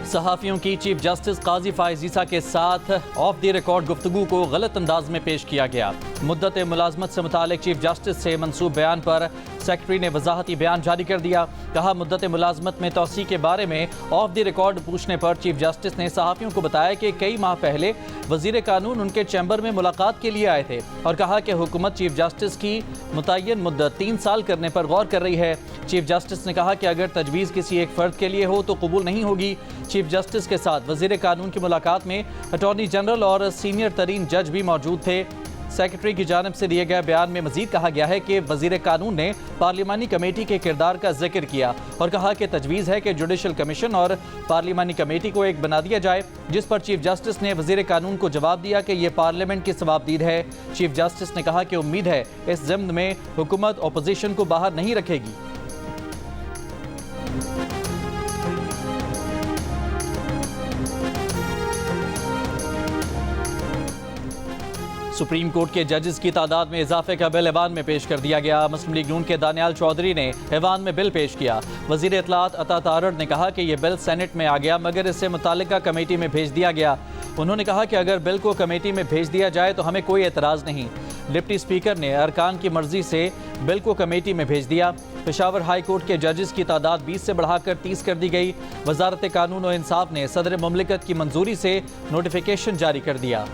सहाफ़ियों की chief justice काजी फाइज़ ईसा के साथ ऑफ द रिकॉर्ड गुफ्तगू को गलत अंदाज में पेश किया गया। मुद्दत मुलाजमत से मुतालिक चीफ जस्टिस से मंसूब बयान पर सेक्रेटरी ने वजाहती बयान जारी कर दिया। कहा, मुद्दत मुलाजमत में तोसी के बारे में ऑफ द रिकॉर्ड पूछने पर चीफ जस्टिस ने सहाफ़ियों को बताया कि कई माह पहले वज़ीर कानून उनके चैम्बर में मुलाकात के लिए आए थे और कहा कि हुकूमत चीफ जस्टिस की मुतय्यन मुद्दत 3 साल करने पर गौर कर रही है। चीफ जस्टिस ने कहा कि अगर तजवीज़ किसी एक फ़र्द के लिए हो तो कबूल नहीं होगी। चीफ जस्टिस के साथ वज़ीर कानून की मुलाकात में अटॉर्नी जनरल और सीनियर तरीन जज भी मौजूद थे। सेक्रेटरी की जानिब से दिए गए बयान में मजीद कहा गया है कि वज़ीर कानून ने पार्लिमानी कमेटी के किरदार का जिक्र किया और कहा कि तजवीज़ है कि जुडिशल कमीशन और पार्लिमानी कमेटी को एक बना दिया जाए, जिस पर चीफ जस्टिस ने वज़ीर कानून को जवाब दिया कि यह पार्लियामेंट की सवाबदीद है। चीफ जस्टिस ने कहा कि उम्मीद है इस ज़िम्न में हुकूमत अपोजिशन को बाहर नहीं रखेगी। सुप्रीम कोर्ट के जजेस की तादाद में इजाफे का बिल ऐवान में पेश कर दिया गया। मुस्लिम लीग नून के दानियाल चौधरी ने ऐवान में बिल पेश किया। वजीर इत्तलात अता तारड़ ने कहा कि यह बिल सेनेट में आ गया मगर इसे मुतालिका कमेटी में भेज दिया गया। उन्होंने कहा कि अगर बिल को कमेटी में भेज दिया जाए तो हमें कोई एतराज़ नहीं। डिप्टी स्पीकर ने अरकान की मर्जी से बिल को कमेटी में भेज दिया। पेशावर हाई कोर्ट के जजेस की तादाद 20 से बढ़ाकर 30 कर दी गई। वजारत कानून और इंसाफ ने सदर मुमलिकत की मंजूरी से नोटिफिकेशन जारी कर दिया।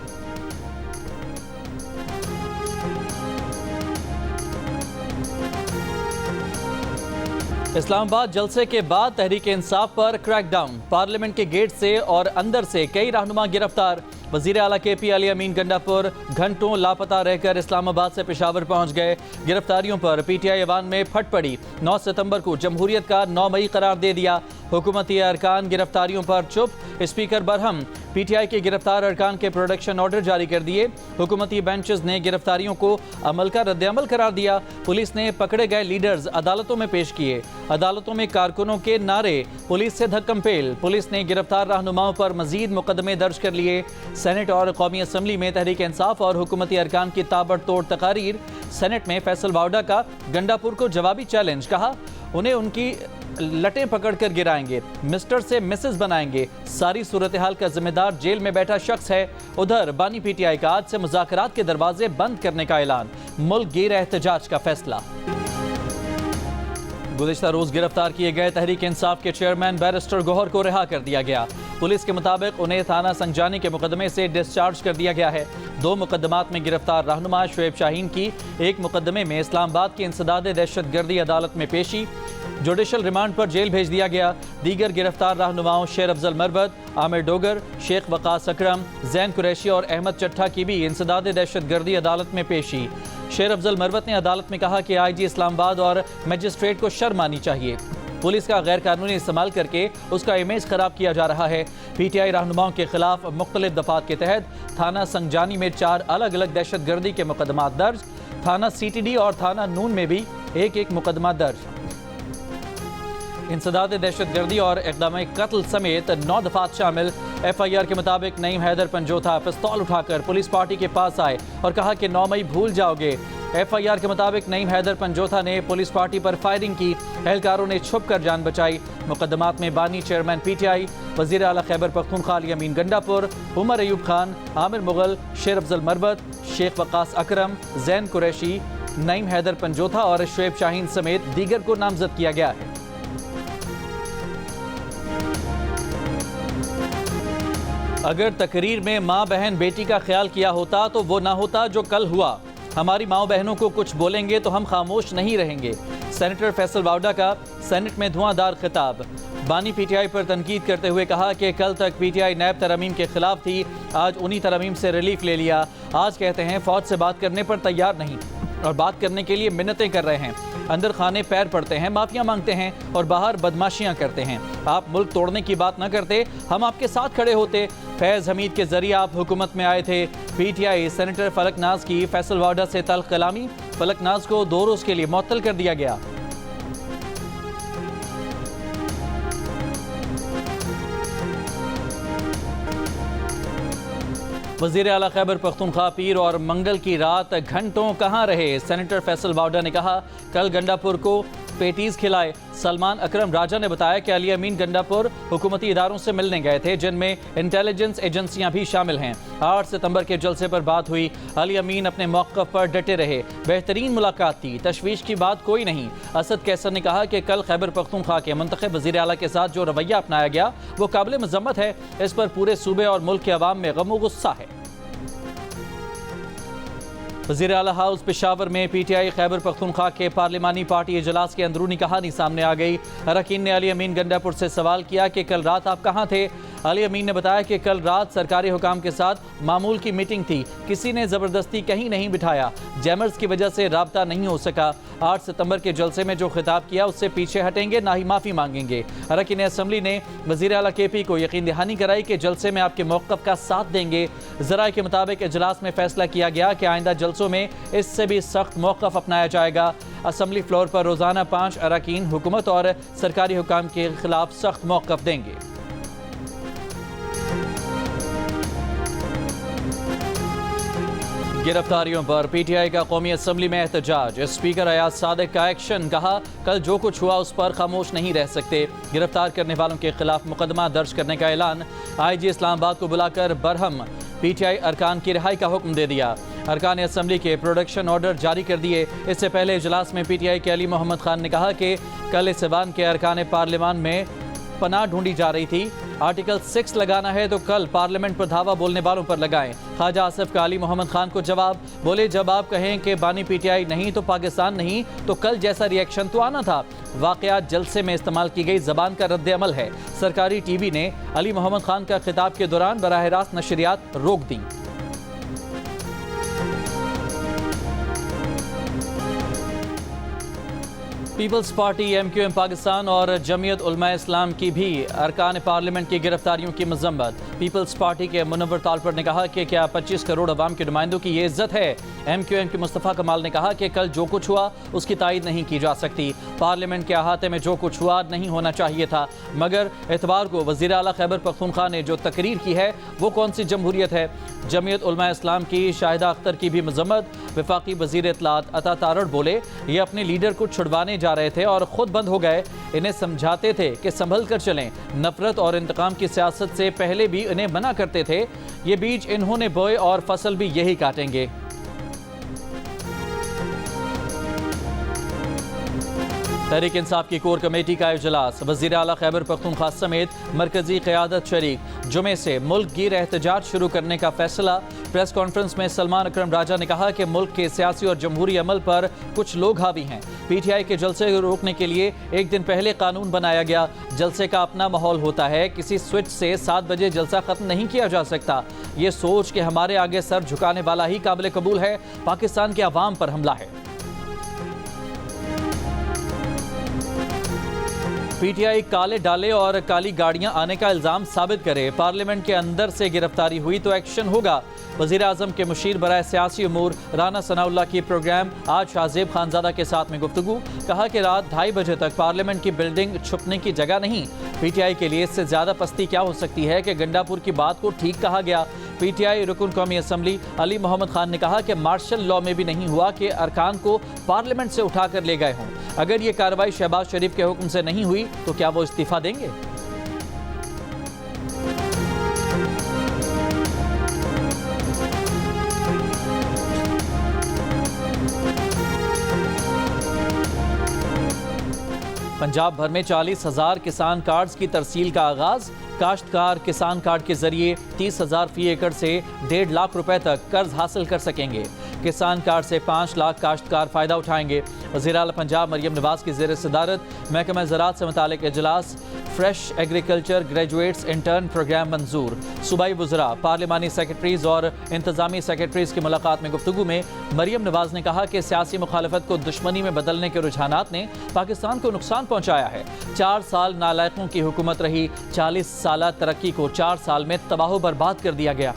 इस्लामाबाद जलसे के बाद तहरीक इंसाफ पर क्रैकडाउन। पार्लियामेंट के गेट से और अंदर से कई रहनुमा गिरफ्तार। वज़ीर आला KP अली अमीन गंडापुर घंटों लापता रहकर इस्लामाबाद से पेशावर पहुंच गए। गिरफ्तारियों पर PTI ऐवान में फट पड़ी। 9 सितंबर को जमहूरियत का 9 मई करार दे दिया। हुकूमती अरकान गिरफ्तारियों पर चुप। स्पीकर बरहम PTI के गिरफ्तार अरकान के प्रोडक्शन ऑर्डर जारी कर दिए। हुकूमती बेंचेस ने गिरफ्तारियों को अमल का रद्द-ए-अमल करार दिया। पुलिस ने पकड़े गए लीडर्स अदालतों में पेश किए। अदालतों में कारकुनों के नारे पुलिस से धक्कम-पेल। पुलिस ने गिरफ्तार रहनुमाओं पर मजीद मुकदमे दर्ज कर लिए। सेनेट और कौमी असम्बली में तहरीक इंसाफ और हुकूमती अरकान की ताबड़तोड़ तकारीर। सेनेट में फैसल वावडा का गंडापुर को जवाबी चैलेंज। कहा, उन्हें उनकी लटें पकड़कर गिराएंगे, मिस्टर से मिसेस बनाएंगे। सारी सूरत हाल का जिम्मेदार जेल में बैठा शख्स है। उधर बानी PTI का आज से मुज़ाकरात के दरवाजे बंद करने का ऐलान। मुल्क गिर एहतजाज का फैसला। गुज़िश्ता रोज गिरफ्तार किए गए तहरीक इंसाफ के चेयरमैन बैरिस्टर गौहर को रिहा कर दिया गया। पुलिस के मुताबिक उन्हें थाना संजानी के मुकदमे से डिस्चार्ज कर दिया गया है। 2 मुकदमात में गिरफ्तार रहनुमा शुएब शाहीन की एक मुकदमे में इस्लामाबाद की इंसदाद दहशतगर्दी अदालत में पेशी। जुडिशल रिमांड पर जेल भेज दिया गया। दीगर गिरफ्तार रहनुमाओं शेर अफजल मरबत, आमिर डोगर, शेख वकास अकरम, जैन कुरैशी और अहमद चट्ठा की भी इंसदाद दहशतगर्दी अदालत में पेशी। शेर अफजल मरबत ने अदालत में कहा कि IG इस्लामाबाद और मजिस्ट्रेट को शर्म आनी चाहिए। पुलिस का गैर कानूनी इस्तेमाल करके उसका इमेज खराब किया जा रहा है। PTI रहनुमाओं के खिलाफ मुख्तलिफ दफात के तहत थाना संजानी में 4 अलग अलग दहशतगर्दी के मुकदमात दर्ज। थाना CTD और थाना नून में भी एक मुकदमा दर्ज। इंसदाद दहशतगर्दी और इक़दाम कत्ल समेत 9 दफात शामिल। FIR के मुताबिक नईम हैदर पंजोथा पिस्तौल उठाकर पुलिस पार्टी के पास आए और कहा कि 9 मई भूल जाओगे। FIR के मुताबिक नईम हैदर पंजोथा ने पुलिस पार्टी पर फायरिंग की। एहलकारों ने छुप कर जान बचाई। मुकदमात में बानी चेयरमैन PTI, वज़ीर आला खैबर पख्तूनख्वा अली अमीन गंडापुर, उमर अयूब खान, आमिर मुगल, शेर अफजल मरबत, शेख वकास अकरम, जैन कुरैशी, नईम हैदर पंजोथा और शुएब शाहीन समेत दीगर को नामजद किया गया है। अगर तकरीर में माँ बहन बेटी का ख्याल किया होता तो वो ना होता जो कल हुआ। हमारी माँ बहनों को कुछ बोलेंगे तो हम खामोश नहीं रहेंगे। सेनेटर फैसल वावडा का सेनेट में धुआंधार खिताब। बानी PTI पर तनकीद करते हुए कहा कि कल तक PTI नैब तरमीम के खिलाफ थी, आज उन्हीं तरमीम से रिलीफ ले लिया। आज कहते हैं फौज से बात करने पर तैयार नहीं और बात करने के लिए मिन्नतें कर रहे हैं। अंदर खाने पैर पड़ते हैं, माफिया मांगते हैं और बाहर बदमाशियां करते हैं। आप मुल्क तोड़ने की बात न करते, हम आपके साथ खड़े होते। फैज़ हमीद के जरिए आप हुकूमत में आए थे। PTI सेनेटर फलक नाज की फैसल वावडा से तल्ख कलामी। फलक नाज को 2 रोज के लिए मुअत्तल कर दिया गया। वज़ीर आला खैबर पख्तूनख्वा पीर और मंगल की रात घंटों कहाँ रहे। सेनेटर फैसल वावडा ने कहा, कल गंडापुर को पेटीज खिलाए। सलमान अकरम राजा ने बताया कि अली अमीन गंडापुर हुकूमती इदारों से मिलने गए थे, जिनमें इंटेलिजेंस एजेंसियां भी शामिल हैं। 8 सितंबर के जलसे पर बात हुई। अली अमीन अपने मौक़िफ़ पर डटे रहे। बेहतरीन मुलाकात थी, तशवीश की बात कोई नहीं। असद कैसर ने कहा कि कल खैबर पख्तूनख्वा के मुंतखब वज़ीर आला के साथ जो रवैया अपनाया गया वो काबिल मज़म्मत है। इस पर पूरे सूबे और मुल्क के अवाम में गम व गुस्सा है। वज़ीर आला हाउस पेशावर में PTI खैबर पख्तूनख्वा के पार्लिमानी पार्टी इजलास की अंदरूनी कहानी सामने आ गई। अरकान ने अली अमीन गंडापुर से सवाल किया कि कल रात आप कहाँ थे। अली अमीन ने बताया कि कल रात सरकारी हुकाम के साथ मामूल की मीटिंग थी, किसी ने ज़बरदस्ती कहीं नहीं बिठाया, जैमर्स की वजह से राब्ता नहीं हो सका। 8 सितंबर के जलसे में जो खिताब किया उससे पीछे हटेंगे, ना ही माफ़ी मांगेंगे। अरकान असम्बली ने वज़ीर आला KP को यकीन दहानी कराई कि जलसे में आपके मौक़िफ़ का साथ देंगे। ज़राए के मुताबिक इजलास में फैसला किया गया कि आइंदा जलसों में इससे भी सख्त मौक़िफ़ अपनाया जाएगा। असम्बली फ्लोर पर रोज़ाना 5 अरकान हुकूमत और सरकारी हुकाम के खिलाफ सख्त मौक़िफ़ देंगे। गिरफ्तारियों पर PTI का कौमी असम्बली में एहतजाज। स्पीकर अयाज सादिक का एक्शन, कहा कल जो कुछ हुआ उस पर खामोश नहीं रह सकते। गिरफ्तार करने वालों के खिलाफ मुकदमा दर्ज करने का ऐलान। IG इस्लामाबाद को बुलाकर बरहम PTI अरकान की रिहाई का हुक्म दे दिया। अरकान असम्बली के प्रोडक्शन ऑर्डर जारी कर दिए। इससे पहले इजलास में PTI के अली मोहम्मद खान ने कहा कि कल इस ऐवान के अरकान पार्लियामान में पनाह ढूंढी जा रही थी। आर्टिकल 6 लगाना है तो कल पार्लियामेंट पर धावा बोलने वालों पर लगाएं। ख्वाजा आसिफ का अली मोहम्मद खान को जवाब, बोले जब आप कहें कि बानी PTI नहीं तो पाकिस्तान नहीं, तो कल जैसा रिएक्शन तो आना था। वाक़यात जलसे में इस्तेमाल की गई ज़बान का रद्द अमल है। सरकारी TV ने अली मोहम्मद खान का खिताब के दौरान बराह रास्त नशरियात रोक दी। पीपल्स पार्टी MQM पाकिस्तान और जमीयत उलमा इस्लाम की भी अरकान पार्लियामेंट की गिरफ्तारियों की मजम्मत। पीपल्स पार्टी के मुनव्वर तालपर ने कहा कि क्या 25 करोड़ अवाम के नुमाइंदों की ये इज्जत है। MQM के मुस्तफ़ा कमाल ने कहा कि कल जो कुछ हुआ उसकी तायद नहीं की जा सकती। पार्लियामेंट के अहाते में जो कुछ हुआ नहीं होना चाहिए था, मगर एतवार को वज़ीर आला खैबर पख्तूनख्वा ने जो तकरीर की है वो कौन सी जमहूरियत है। जमीयत उलमा इस्लाम की शाहिदा अख्तर की भी मजम्मत। वफाकी वज़ीर इत्तलात अता तारड़ बोले ये अपने लीडर को छुड़वाने जा रहे थे और खुद बंद हो गए। इन्हें समझाते थे कि संभल कर चलें। नफरत और इंतकाम की सियासत से पहले भी इन्हें मना करते थे। ये बीज इन्होंने बोए और फसल भी यही काटेंगे। तहरीक इंसाफ की कोर कमेटी का इजलास। वज़ीर आला खैबर पख्तूनख्वा समेत मरकजी क़यादत शरीक। जुमे से मुल्क गिर एहतजाज शुरू करने का फैसला। प्रेस कॉन्फ्रेंस में सलमान अकरम राजा ने कहा कि मुल्क के सियासी और जमहूरी अमल पर कुछ लोग हावी हैं। PTI के जलसे को रोकने के लिए एक दिन पहले कानून बनाया गया। जलसे का अपना माहौल होता है, किसी स्विच से 7 बजे जलसा खत्म नहीं किया जा सकता। ये सोच के हमारे आगे सर झुकाने वाला ही काबिल कबूल है। पाकिस्तान के अवाम पर हमला है। PTI काले डाले और काली गाड़ियां आने का इल्ज़ाम साबित करे। पार्लियामेंट के अंदर से गिरफ्तारी हुई तो एक्शन होगा। वज़ीर आज़म के मुशीर बराए सियासी उमूर राना सनाउल्लाह की प्रोग्राम आज शाहजेब खानजादा के साथ में गुफ्तगू। कहा कि रात 2:30 बजे तक पार्लियामेंट की बिल्डिंग छुपने की जगह नहीं। PTI के लिए इससे ज़्यादा पस्ती क्या हो सकती है कि गंडापुर की बात को ठीक कहा गया। PTI रुकन कौमी असम्बली अली मोहम्मद खान ने कहा कि मार्शल लॉ में भी नहीं हुआ कि अरकान को पार्लियामेंट से उठा कर ले गए हों। अगर ये कार्रवाई शहबाज शरीफ के हुक्म से नहीं हुई तो क्या वो इस्तीफा देंगे? पंजाब भर में 40,000 किसान कार्ड्स की तरसील का आगाज। काश्तकार किसान कार्ड के जरिए 30,000 फी एकड़ से 1.5 लाख रुपए तक कर्ज हासिल कर सकेंगे। किसान कार्ड से 5 लाख काश्तकार फायदा उठाएंगे। वज़ीर आला पंजाब मरियम नवाज की ज़ेर सदारत महकमा ज़राअत से मुतालिक इजलास। Fresh agriculture graduates intern programme मंजूर। सूबाई वज़रा, पार्लिमानी सेक्रेटरीज और इंतजामी सेक्रेटरीज की मुलाकात में गुफ्तगू में मरियम नवाज ने कहा कि सियासी मुखालफत को दुश्मनी में बदलने के रुझानात ने पाकिस्तान को नुकसान पहुँचाया है। 4 साल नालायकों की हुकूमत रही। 40 साल तरक्की को 4 साल में तबाह बर्बाद कर दिया गया।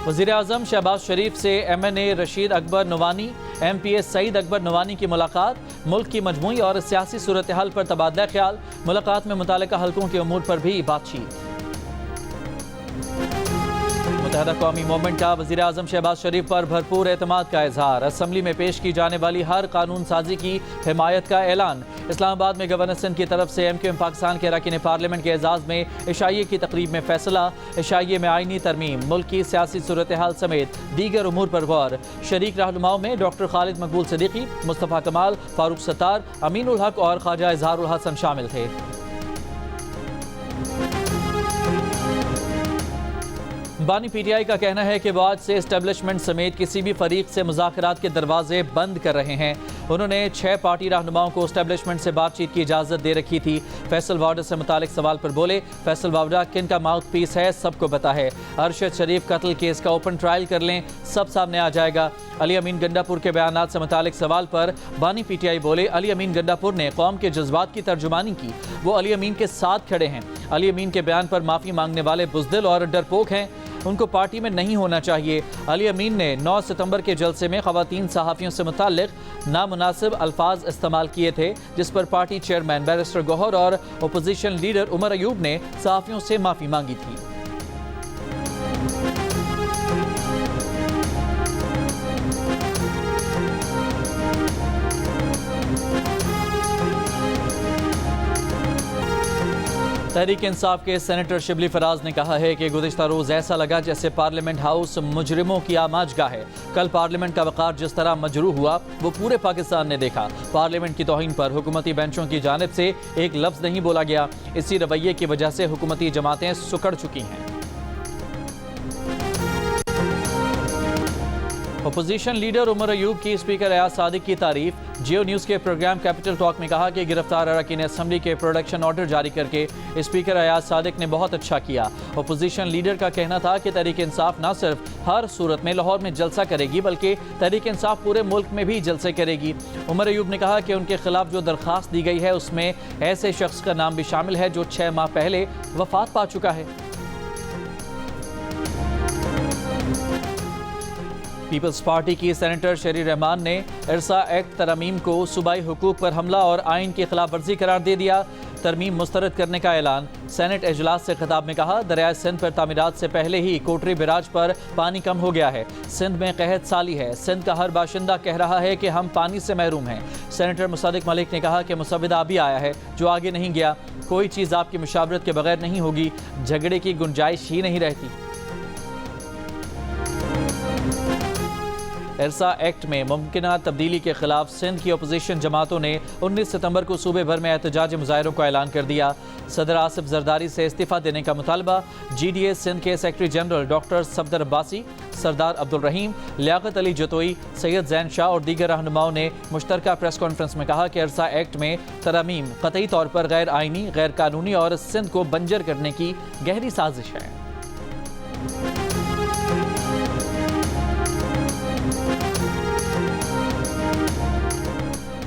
वज़ीर आज़म शहबाज शरीफ से MNA रशीद अकबर नवानी, MPS सईद अकबर नवानी की मुलाकात। मुल्क की मजमूई और सियासी सूरत हाल पर तबादला ख्याल। मुलाकात में मुतालिका हलकों के उमूर पर भी बातचीत। मुत्तहदा कौमी मूवमेंट का वज़ीर आज़म शहबाज शरीफ पर भरपूर एतमाद का इजहार। असम्बली में पेश की जाने वाली हर कानून साजी की हिमायत का ऐलान। इस्लामाबाद में गवर्नर सिंध की तरफ से MQM पाकिस्तान के अरकान पार्लियामेंट के एजाज़ में इशाइये की तकरीब में फैसला। इशाइये में आईनी तरमीम, मुल्क की सियासी सूरत हाल समेत दीगर उमूर पर गौर। शरीक रहनुमाओं में डॉक्टर खालिद मकबूल सिद्दीकी, मुस्तफ़ा कमाल, फारूक सत्तार, अमीनुल हक और ख्वाजा इजहारुल हसन शामिल थे। बानी PTI का कहना है कि वो आज से एस्टेब्लिशमेंट समेत किसी भी फरीक से मुज़ाकरात के दरवाजे बंद कर रहे हैं। उन्होंने 6 पार्टी रहनुमाओं को एस्टेब्लिशमेंट से बातचीत की इजाज़त दे रखी थी। फैसल वावडा से मुतालिक सवाल पर बोले, फैसल वावडा किन का माउथ पीस है सबको पता है। अरशद शरीफ कत्ल केस का ओपन ट्रायल कर लें, सब सामने आ जाएगा। अली अमीन गंडापुर के बयानात से मुतालिक सवाल पर बानी PTI बोले, अली अमीन गंडापुर ने कौम के जज्बात की तर्जुमानी की, वो अली अमीन के साथ खड़े हैं। अली अमीन के बयान पर माफ़ी मांगने वाले बुज़दिल और डरपोक हैं, उनको पार्टी में नहीं होना चाहिए। अली अमीन ने 9 सितंबर के जलसे में ख़वातीन सहाफ़ियों से मुताल्लिक नामुनासिब अल्फाज इस्तेमाल किए थे, जिस पर पार्टी चेयरमैन बैरिस्टर गौहर और अपोजिशन लीडर उमर अयूब ने सहाफ़ियों से माफ़ी मांगी थी। तहरीक इंसाफ के सेनेटर शिबली फराज ने कहा है कि गुज़िश्ता रोज़ ऐसा लगा जैसे पार्लियामेंट हाउस मुजरिमों की आमाजगाह है। कल पार्लियामेंट का वक़ार जिस तरह मजरूह हुआ वो पूरे पाकिस्तान ने देखा। पार्लियामेंट की तौहीन पर हुकूमती बेंचों की जानिब से एक लफ्ज़ नहीं बोला गया। इसी रवैये की वजह से हुकूमती जमातें सुकड़ चुकी हैं। अपोजिशन लीडर उमर अयूब की स्पीकर अयाज सादिक की तारीफ। जियो न्यूज़ के प्रोग्राम कैपिटल टॉक में कहा कि गिरफ्तार अरकान असम्बली के प्रोडक्शन ऑर्डर जारी करके स्पीकर अयाज सादिक ने बहुत अच्छा किया। अपोजिशन लीडर का कहना था कि तहरीक इंसाफ न सिर्फ हर सूरत में लाहौर में जलसा करेगी बल्कि तहरीक इंसाफ पूरे मुल्क में भी जलसे करेगी। उमर अयूब ने कहा कि उनके खिलाफ जो दरख्वास्त दी गई है उसमें ऐसे शख्स का नाम भी शामिल है जो 6 माह पहले वफात पा चुका है। पीपल्स पार्टी की सेनेटर शरी रहमान ने इरसा एक्ट तरमीम को सूबाई हुकूक पर हमला और आइन की खिलाफ वर्जी करार दे दिया। तरमीम मुस्तरद करने का ऐलान। सेनेट इजलास से खिताब में कहा, दरियाए सिंध पर तामीरात से पहले ही कोटरी बिराज पर पानी कम हो गया है। सिंध में कहत साली है। सिंध का हर बाशिंदा कह रहा है कि हम पानी से महरूम हैं। सेनेटर मुसद्दिक मलिक ने कहा कि मुसव्विदा अभी आया है जो आगे नहीं गया। कोई चीज़ आपकी मुशावरत के बगैर नहीं होगी, झगड़े की गुंजाइश ही नहीं रहती। इरसा एक्ट में मुमकिना तब्दीली के खिलाफ सिंध की अपोजिशन जमातों ने 19 सितंबर को सूबे भर में एहतजाज मुजाहिरों का ऐलान कर दिया। सदर आसिफ जरदारी से इस्तीफ़ा देने का मुतालबा। GDA सिंध के secretary general doctor Safdar Abbasi, Sardar Abdul Rahim, Liaquat Ali Jatoi, Syed Zain Shah और दीगर रहनुमाओं ने मुश्तरका प्रेस कॉन्फ्रेंस में कहा कि इरसा एक्ट में तरमीम कतई तौर पर गैर आइनी, गैर कानूनी और सिंध को बंजर करने की गहरी साजिश है।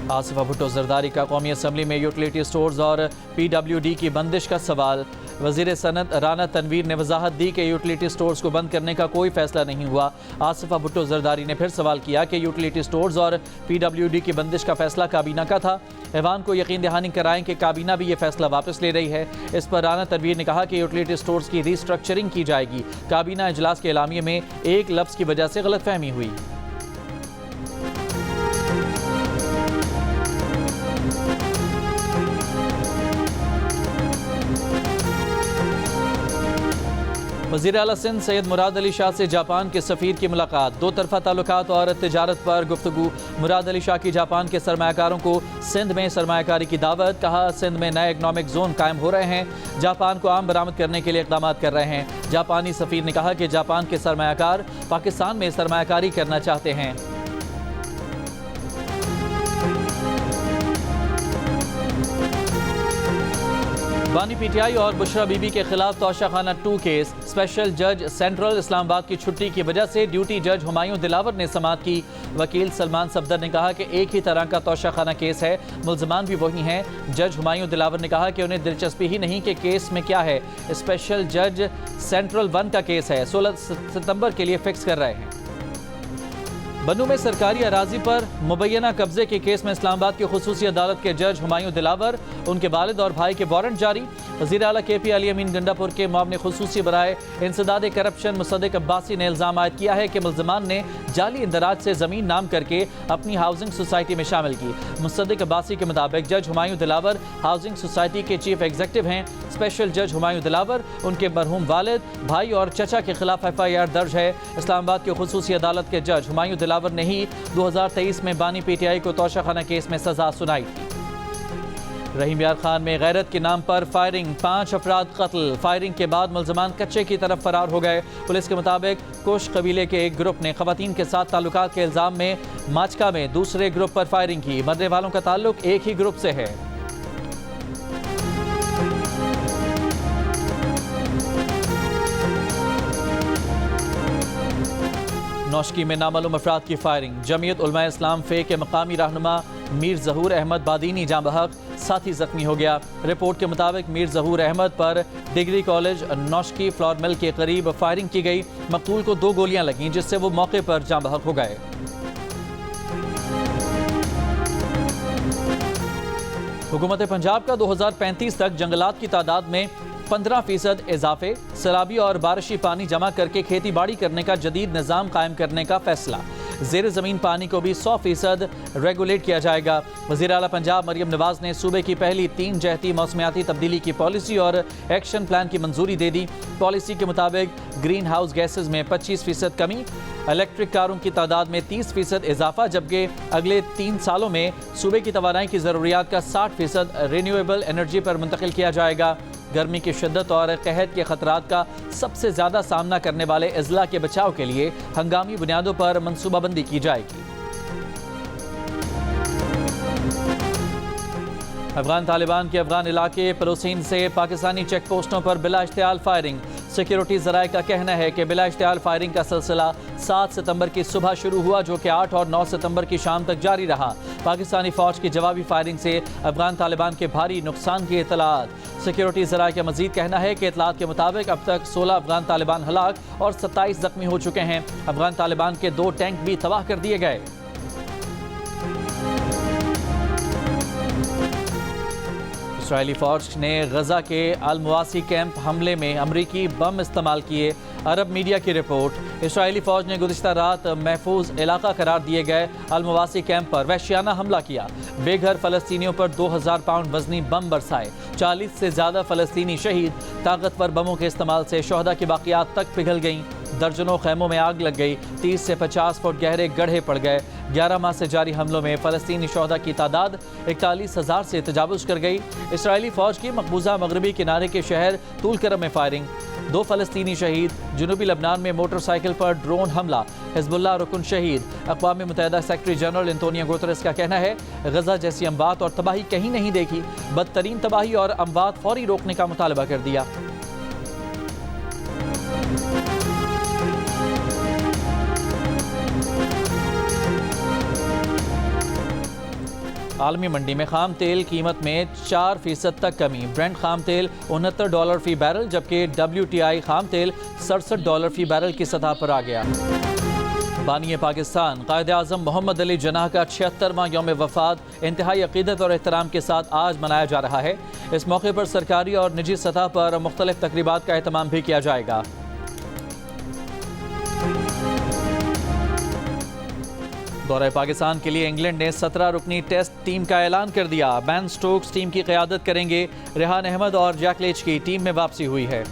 आसिफा भुट्टो जरदारी का कौमी असम्बली में यूटिलिटी स्टोर्स और PWD की बंदिश का सवाल। वज़ीर सनत राना तनवीर ने वजाहत दी कि यूटिलिटी स्टोर्स को बंद करने का कोई फैसला नहीं हुआ। आसिफा भुट्टो जरदारी ने फिर सवाल किया कि यूटिलिटी स्टोर्स और PWD की बंदिश का फैसला काबीना का था। ऐवान को यकीन दहानी कराएं कि काबीना भी ये फैसला वापस ले रही है। इस पर राना तनवीर ने कहा कि यूटिलिटी स्टोर्स की रीस्ट्रक्चरिंग की जाएगी। काबीना इजलास के एलामिये में एक लफ्ज़ की वजह से गलतफहमी हुई। वज़ीर आला सिंध सैयद मुराद अली शाह से जापान के सफ़ीर की मुलाकात। दो तरफ़ा ताल्लुकात और तिजारत पर गुफ्तगू। मुराद अली शाह की जापान के सरमायाकारों को सिंध में सरमायाकारी की दावत। कहा, सिंध में नए इकनॉमिक जोन कायम हो रहे हैं, जापान को आम बरामद करने के लिए इक़दाम कर रहे हैं। जापानी सफ़ीर ने कहा कि जापान के सरमायाकार पाकिस्तान में सरमायाकारी करना चाहते हैं। बानी PTI और बुशरा बीबी के खिलाफ तोशाखाना 2 केस। स्पेशल जज सेंट्रल इस्लामाबाद की छुट्टी की वजह से ड्यूटी जज हुमायूं दिलावर ने समाअत की। वकील सलमान सफदर ने कहा कि एक ही तरह का तोशाखाना केस है, मुल्ज़मान भी वही हैं। जज हुमायूं दिलावर ने कहा कि उन्हें दिलचस्पी ही नहीं कि केस में क्या है। स्पेशल जज सेंट्रल 1 का केस है, 16 सितंबर के लिए फिक्स कर रहे हैं। बन्नू में सरकारी अराजी पर मुबैना कब्जे के केस में इस्लामाबाद की खुसूसी अदालत के जज हुमायूं दिलावर, उनके वालिद और भाई के वारंट जारी। वज़ीर आला KP अली अमीन गंडापुर के मामले खुसूसी बराए इंसदाद करप्शन मुसद्दिक अब्बासी ने इल्ज़ाम आयद किया है कि मुल्ज़िमान ने जाली इंदराज से ज़मीन नाम करके अपनी हाउसिंग सोसाइटी में शामिल की। मुसद्दिक अब्बासी के मुताबिक जज हुमायूं दिलावर हाउसिंग सोसाइटी के चीफ एग्जीक्यूटिव हैं। स्पेशल जज हुमायूं दिलावर, उनके मरहूम वालिद, भाई और चचा के खिलाफ FIR दर्ज है। इस्लामाबाद की खुसूसी अदालत के जज हुमायूं दिलावर ने ही 2023 में बानी PTI को तोशाखाना केस में सजा सुनाई थी। रहीम यार खान में गैरत के नाम पर फायरिंग, 5 अफराद कत्ल। फायरिंग के बाद मुल्ज़िमान कच्चे की तरफ फरार हो गए। पुलिस के मुताबिक कुश कबीले के एक ग्रुप ने खवातीन के साथ ताल्लुकात के इल्ज़ाम में माचका में दूसरे ग्रुप पर फायरिंग की। मरने वालों का ताल्लुक एक ही ग्रुप से है। नौशकी में नामालूम अफराद की फायरिंग, जमीयत उलमा इस्लाम फे के मकामी रहनुमा मीर ज़हूर अहमद बादीनी जाँ बहक, साथी जख्मी हो गया। रिपोर्ट के मुताबिक मीर ज़हूर अहमद पर degree college Noshki flour mill के करीब फायरिंग की गई। मकतूल को 2 गोलियां लगीं जिससे वो मौके पर जाँ बहक हो गए। हुकूमत पंजाब का 2035 तक जंगलात की तादाद में 15% इजाफे, सैलाबी और बारिशी पानी जमा करके खेती बाड़ी करने का जदीद निज़ाम कायम करने का फैसला। ज़ेर ज़मीन पानी को भी 100% रेगुलेट किया जाएगा। वज़ीर आला पंजाब मरियम नवाज ने सूबे की पहली 3 जहती मौसमियाती तब्दीली की पॉलिसी और एक्शन प्लान की मंजूरी दे दी। पॉलिसी के मुताबिक ग्रीन हाउस गैसेज में 25% कमी, इलेक्ट्रिक कारों की तादाद में 30% इजाफा, जबकि अगले 3 सालों में सूबे की तवानाई की ज़रूरियात का 60% रिन्यूएबल एनर्जी पर मुंतकिल किया जाएगा। गर्मी की शिद्दत और कहत के खतरात का सबसे ज़्यादा सामना करने वाले अजला के बचाव के लिए हंगामी बुनियादों पर मनसूबाबंदी की जाएगी। अफगान तालिबान के अफगान इलाके पलोसीन से पाकिस्तानी चेक पोस्टों पर बिला इश्तियाल फायरिंग। सिक्योरिटी ज़राए का कहना है कि बिला इश्तियाल फायरिंग का सिलसिला 7 सितंबर की सुबह शुरू हुआ, जो कि 8 और 9 सितंबर की शाम तक जारी रहा। पाकिस्तानी फौज की जवाबी फायरिंग से अफगान तालिबान के भारी नुकसान की इतलात। सिक्योरिटी ज़राए का मजीद कहना है कि इतलात के मुताबिक अब तक 16 अफगान तालिबान हलाक और 27 जख्मी हो चुके हैं। अफगान तालिबान के 2 टैंक भी तबाह कर दिए गए। इसराइली फौज ने गजा के अल-मुवासी कैंप हमले में अमरीकी बम इस्तेमाल किए। अरब मीडिया की रिपोर्ट, इसराइली फौज ने गुज़िश्ता रात महफूज इलाका करार दिए गए अल-मुवासी कैंप पर वहशियाना हमला किया। बेघर फ़लस्तीनियों पर 2000 पाउंड वजनी बम बरसाए। 40 से ज़्यादा फ़लस्तीनी शहीद। ताकतवर बमों के इस्तेमाल से शोहदा की बाक़ियात तक पिघल गईं। दर्जनों खैमों में आग लग गई। 30 से 50 फुट गहरे गड्ढे पड़ गए। 11 माह से जारी हमलों में फ़लस्तीनी शोहदा की तादाद 41,000 से तजावुज़ कर गई। इसराइली फ़ौज की मकबूजा मगरबी किनारे के शहर तूलकरम में फायरिंग। 2 फ़लस्तीनी शहीद। जनूबी लबनान में मोटरसाइकिल पर ड्रोन हमला, हिज़्बुल्लाह रुकन शहीद। अक़वाम मुत्तहिदा सेक्रेटरी जनरल एंटोनियो गुतरेस का कहना है, गजा जैसी अमवात और तबाही कहीं नहीं देखी। बदतरीन तबाही और अमवात फौरी रोकने का मुतालबा कर दिया। आलमी मंडी में खाम तेल कीमत में 4% तक कमी। ब्रेंट खाम तेल $69 फी बैरल, जबकि WTI खाम तेल $67 फी बैरल की सतह पर आ गया। बानी पाकिस्तान कायद आज़म मोहम्मद अली जनाह का 76वां यौम वफ़ात इंतहाई अक़ीदत और एहतराम के साथ आज मनाया जा रहा है। इस मौके पर सरकारी और निजी सतह पर मुख्तलिफ तक़रीबात का एहतमाम भी किया जाएगा। दौरे पाकिस्तान के लिए इंग्लैंड ने 17 रुकनी टेस्ट टीम का ऐलान कर दिया। बैन स्टोक्स टीम की क़यादत करेंगे। रेहान अहमद और जैक लीच की टीम में वापसी हुई है।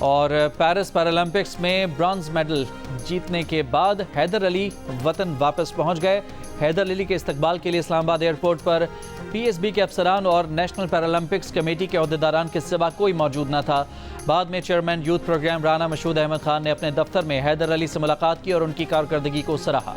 और पेरिस पैरालंपिक्स में ब्रॉन्ज मेडल जीतने के बाद हैदर अली वतन वापस पहुंच गए। हैदर अली के इस्तकबाल के लिए इस्लामाबाद एयरपोर्ट पर PSB के अफसरान और नेशनल पैरालंपिक्स कमेटी के अहदेदारान के सिवा कोई मौजूद न था। बाद में chairman youth programme Rana Mashhood Ahmad Khan ने अपने दफ्तर में हैदर अली से मुलाकात की और उनकी कारकर्दगी को सराहा।